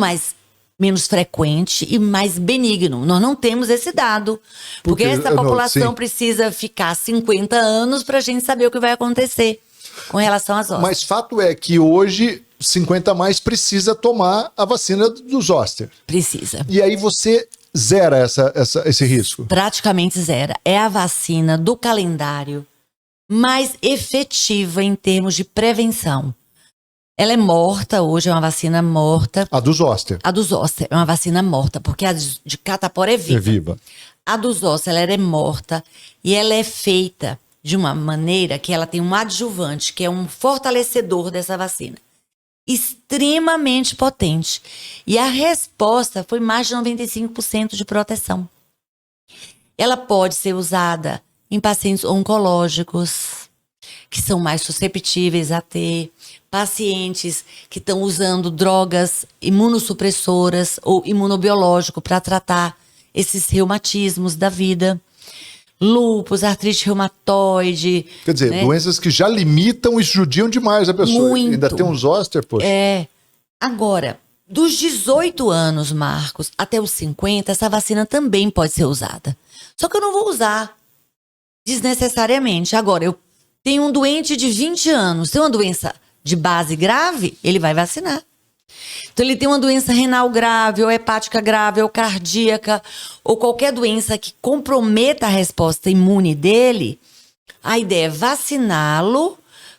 S2: menos frequente e mais benigno. Nós não temos esse dado, porque essa população precisa ficar 50 anos para a gente saber o que vai acontecer. com relação às zoster.
S1: Mas fato é que hoje 50 a mais precisa tomar a vacina do zoster.
S2: Precisa.
S1: E aí você zera esse risco?
S2: Praticamente zera. É a vacina do calendário mais efetiva em termos de prevenção. Ela é morta hoje, é uma vacina morta.
S1: A do zoster.
S2: A do zoster é uma vacina morta, porque a de catapora é viva.
S1: É viva.
S2: A do zoster, ela é morta e ela é feita de uma maneira que ela tem um adjuvante, que é um fortalecedor dessa vacina. Extremamente potente. E a resposta foi mais de 95% de proteção. Ela pode ser usada em pacientes oncológicos, que são mais susceptíveis a ter, pacientes que estão usando drogas imunossupressoras ou imunobiológico para tratar esses reumatismos da vida, lúpus, artrite reumatoide.
S1: Quer dizer,
S2: né?
S1: Doenças que já limitam e judiam demais a pessoa.
S2: Muito.
S1: Ainda tem um zoster, poxa.
S2: Agora, dos 18 anos, Marcos, até os 50, essa vacina também pode ser usada. Só que eu não vou usar desnecessariamente. Agora, eu tenho um doente de 20 anos, tem uma doença de base grave, ele vai vacinar. Então, ele tem uma doença renal grave, ou hepática grave, ou cardíaca, ou qualquer doença que comprometa a resposta imune dele, a ideia é vaciná-lo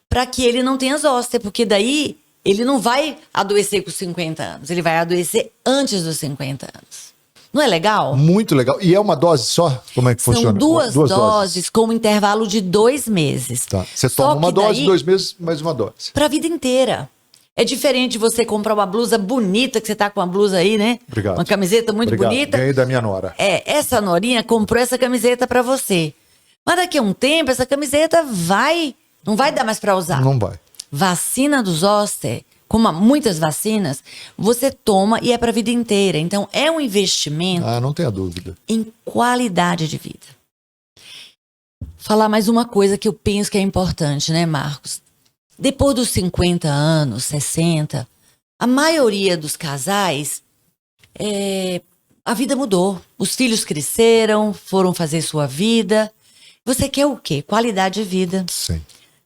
S2: para que ele não tenha zoster, porque daí ele não vai adoecer com 50 anos, ele vai adoecer antes dos 50 anos. Não é legal?
S1: Muito legal. E é uma dose só? Como é que funciona?
S2: São duas doses com um intervalo de 2 meses.
S1: Tá. Você toma uma dose, 2 meses, mais uma dose.
S2: Para a vida inteira. É diferente de você comprar uma blusa bonita, que você tá com uma blusa aí, né?
S1: Obrigado.
S2: Uma camiseta muito bonita.
S1: Ganhei da minha nora.
S2: Essa norinha comprou essa camiseta para você. Mas daqui a um tempo, essa camiseta não vai dar mais para usar.
S1: Não vai.
S2: Vacina do zoster, como muitas vacinas, você toma e é para a vida inteira. Então, é um investimento
S1: não tenha dúvida.
S2: em qualidade de vida. Falar mais uma coisa que eu penso que é importante, né, Marcos? Depois dos 50 anos, 60, a maioria dos casais, a vida mudou. Os filhos cresceram, foram fazer sua vida. Você quer o quê? Qualidade de vida.
S1: Sim.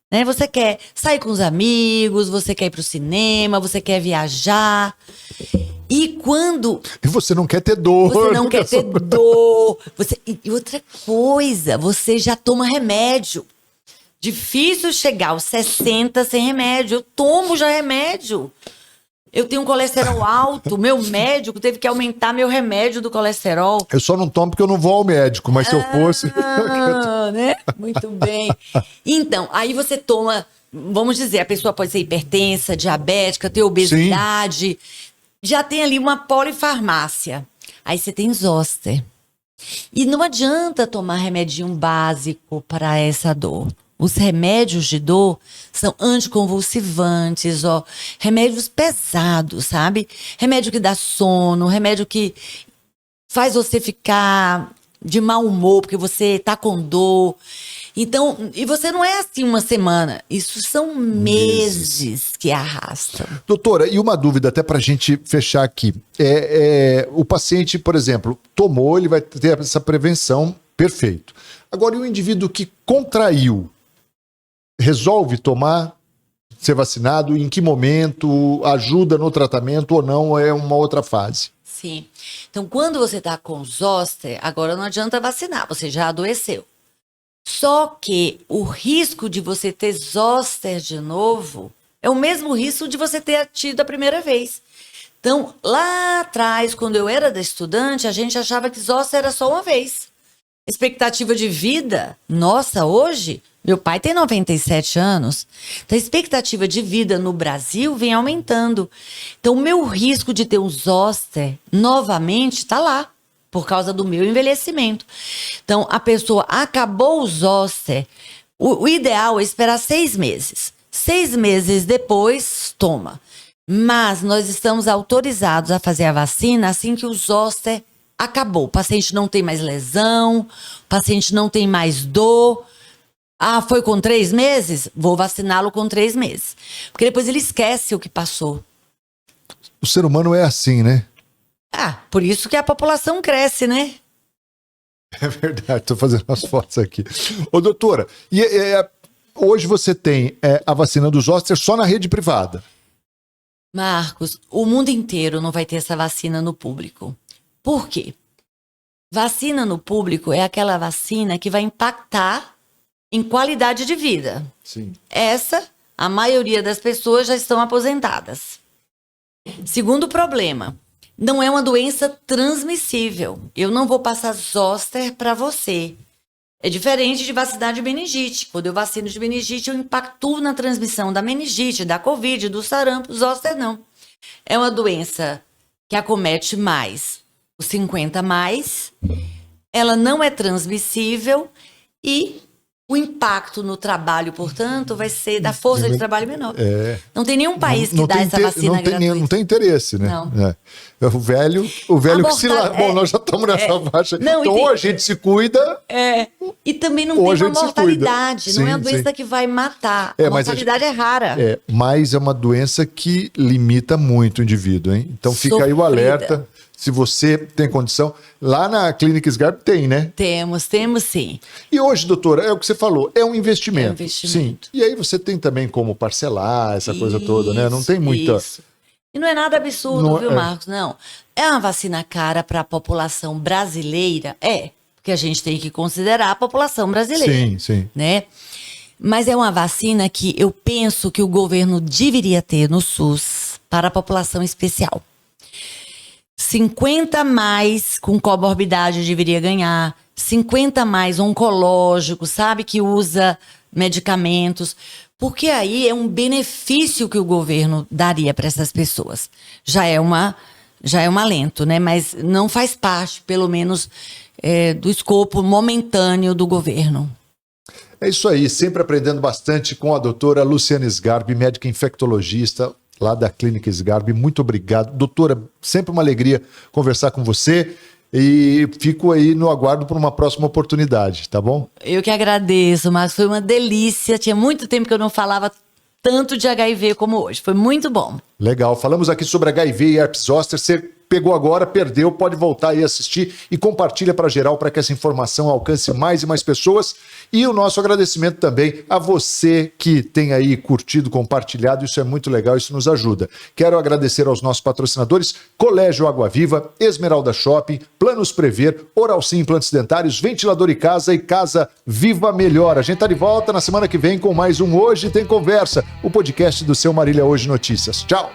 S2: Né? Você quer sair com os amigos, você quer ir pro cinema, você quer viajar. E
S1: você não quer ter dor.
S2: Você não quer ter dor. E outra coisa, você já toma remédio. Difícil chegar aos 60 sem remédio. Eu tomo já remédio. Eu tenho um colesterol alto. Meu médico teve que aumentar meu remédio do colesterol.
S1: Eu só não tomo porque eu não vou ao médico, mas se eu fosse...
S2: né? Muito bem. Então, aí você toma... Vamos dizer, a pessoa pode ser hipertensa, diabética, ter obesidade. Sim. Já tem ali uma polifarmácia. Aí você tem zoster. E não adianta tomar remedinho básico para essa dor. Os remédios de dor são anticonvulsivantes, remédios pesados, sabe? Remédio que dá sono, remédio que faz você ficar de mau humor, porque você tá com dor. Então, e você não é assim uma semana. Isso são meses que arrastam.
S1: Doutora, e uma dúvida até pra gente fechar aqui. O paciente, por exemplo, tomou, ele vai ter essa prevenção, perfeito. Agora, e o indivíduo que contraiu, resolve tomar, ser vacinado? Em que momento? Ajuda no tratamento ou não? É uma outra fase?
S2: Sim. Então, quando você está com zoster, agora não adianta vacinar, você já adoeceu. Só que o risco de você ter zoster de novo é o mesmo risco de você ter tido a primeira vez. Então, lá atrás, quando eu era estudante, a gente achava que zoster era só uma vez. Expectativa de vida, nossa, hoje... Meu pai tem 97 anos, então a expectativa de vida no Brasil vem aumentando. Então, o meu risco de ter um zoster novamente está lá, por causa do meu envelhecimento. Então, a pessoa acabou o zoster, o ideal é esperar 6 meses. 6 meses depois, toma. Mas nós estamos autorizados a fazer a vacina assim que o zoster acabou. O paciente não tem mais lesão, o paciente não tem mais dor. Foi com 3 meses? Vou vaciná-lo com 3 meses. Porque depois ele esquece o que passou.
S1: O ser humano é assim, né?
S2: Por isso que a população cresce, né?
S1: É verdade, estou fazendo as fotos aqui. Ô, doutora, hoje você tem a vacina do zoster só na rede privada.
S2: Marcos, o mundo inteiro não vai ter essa vacina no público. Por quê? Vacina no público é aquela vacina que vai impactar em qualidade de vida.
S1: Sim.
S2: Essa, a maioria das pessoas já estão aposentadas. Segundo problema, não é uma doença transmissível. Eu não vou passar zoster para você. É diferente de vacinar de meningite. Quando eu vacino de meningite, eu impacto na transmissão da meningite, da Covid, do sarampo. Zoster não. É uma doença que acomete mais os 50 mais. Ela não é transmissível e o impacto no trabalho, portanto, vai ser da força de trabalho menor. Não tem nenhum país que dá essa vacina gratuita.
S1: Não tem interesse, né?
S2: Não.
S1: O velho que se lá. Bom, nós já estamos nessa faixa.
S2: Não,
S1: então, ou a gente se cuida.
S2: E também não tem uma mortalidade. Não é uma doença que vai matar. A mortalidade é rara.
S1: Mas é uma doença que limita muito o indivíduo, hein? Então fica aí o alerta. Se você tem condição, lá na Clínica Sgarbi tem, né?
S2: Temos sim.
S1: E hoje, doutora, é o que você falou, é um investimento.
S2: É um investimento.
S1: Sim. E aí você tem também como parcelar essa coisa toda, né? Não tem muita...
S2: Isso. E não é nada absurdo, viu, Marcos? Não. É uma vacina cara para a população brasileira? Porque a gente tem que considerar a população brasileira.
S1: Sim.
S2: Né? Mas é uma vacina que eu penso que o governo deveria ter no SUS para a população especial. 50 mais com comorbidade deveria ganhar, 50 mais oncológico, sabe, que usa medicamentos, porque aí é um benefício que o governo daria para essas pessoas. Já é um alento, né? Mas não faz parte, pelo menos, do escopo momentâneo do governo.
S1: É isso aí, sempre aprendendo bastante com a doutora Luciana Sgarbi, médica infectologista, lá da Clínica Sgarbi. Muito obrigado. Doutora, sempre uma alegria conversar com você e fico aí no aguardo por uma próxima oportunidade, tá bom?
S2: Eu que agradeço, mas foi uma delícia. Tinha muito tempo que eu não falava tanto de HIV como hoje. Foi muito bom.
S1: Legal. Falamos aqui sobre HIV e herpes zoster. Você pegou agora, perdeu, pode voltar aí assistir e compartilha para geral para que essa informação alcance mais e mais pessoas. E o nosso agradecimento também a você que tem aí curtido, compartilhado, isso é muito legal, isso nos ajuda. Quero agradecer aos nossos patrocinadores, Colégio Água Viva, Esmeralda Shopping, Planos Prever, Oral Sim Implantes Dentários, Ventilador e Casa Viva Melhor. A gente tá de volta na semana que vem com mais um Hoje Tem Conversa, o podcast do seu Marília Hoje Notícias. Tchau!